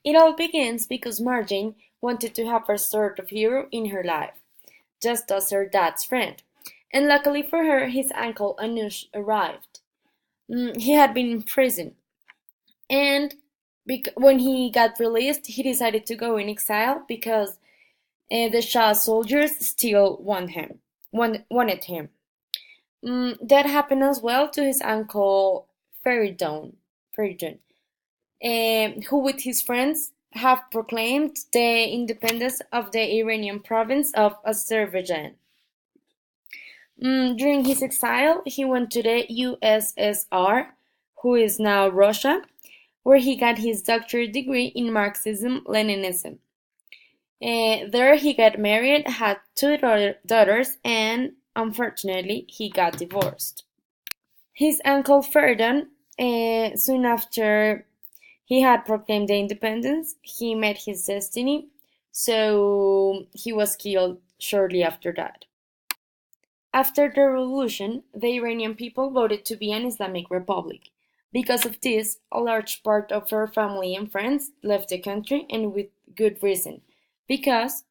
It all begins because Marjane wanted to have a sort of hero in her life, just as her dad's friend. And luckily for her, his uncle Anush arrived. He had been in prison, and when he got released, he decided to go in exile because the Shah's soldiers still wanted him. That happened as well to his uncle Feridun, who with his friends have proclaimed the independence of the Iranian province of Azerbaijan. During his exile, he went to the USSR, who is now Russia, where he got his doctorate degree in Marxism-Leninism. There he got married, had two daughters, and unfortunately he got divorced. His uncle Ferdinand, soon after he had proclaimed the independence, he met his destiny, so he was killed shortly after that. After the revolution, the Iranian people voted to be an Islamic republic. Because of this, a large part of her family and friends left the country, and with good reason, because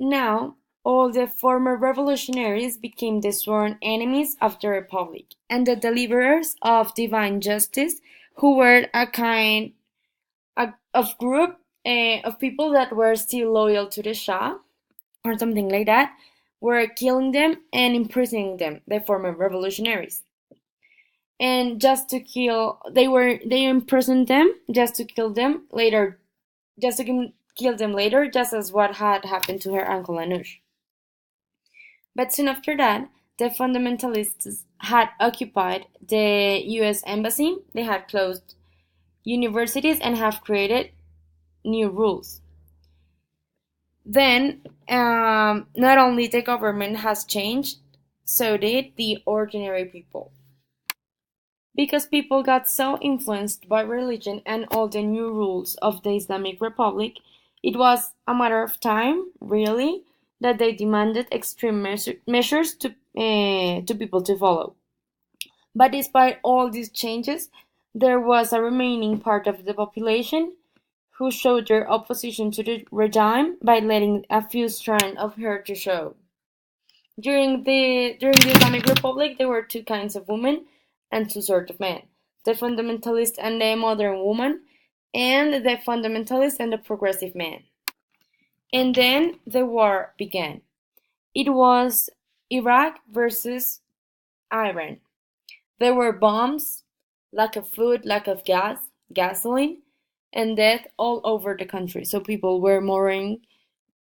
now all the former revolutionaries became the sworn enemies of the republic and the deliverers of divine justice, who were a kind of group of people that were still loyal to the Shah or something like that, were killing them and imprisoning them, the former revolutionaries. And just to kill, they imprisoned them just to kill them later, just to kill them later, just as what had happened to her uncle Anush. But soon after that, the fundamentalists had occupied the US embassy, they had closed universities, and have created new rules. Then, not only the government has changed, so did the ordinary people. Because people got so influenced by religion and all the new rules of the Islamic Republic, it was a matter of time, really, that they demanded extreme measures to people to follow. But despite all these changes, there was a remaining part of the population who showed their opposition to the regime by letting a few strands of hair to show. During the Islamic Republic, there were two kinds of women and two sorts of men: the fundamentalist and the modern woman, and the fundamentalist and the progressive man. And then the war began. It was Iraq versus Iran. There were bombs, lack of food, lack of gasoline, and death all over the country. So people were mourning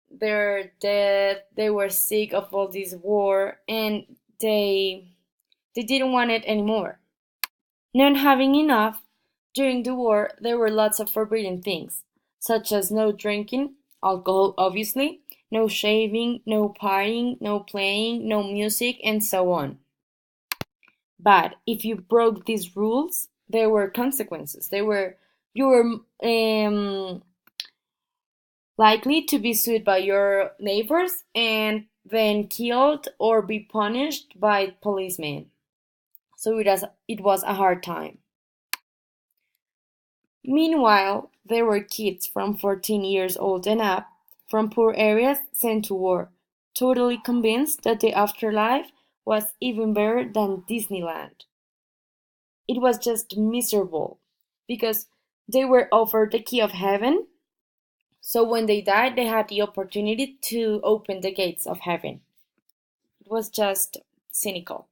their death. They were sick of all this war, and they didn't want it anymore. Not having enough, during the war there were lots of forbidden things, such as no drinking, alcohol obviously, no shaving, no partying, no playing, no music, and so on. But if you broke these rules, there were consequences. You were likely to be sued by your neighbors and then killed or be punished by policemen. So it was a hard time. Meanwhile, there were kids from 14 years old and up, from poor areas, sent to war, totally convinced that the afterlife was even better than Disneyland. It was just miserable, because they were offered the key of heaven, so when they died, they had the opportunity to open the gates of heaven. It was just cynical.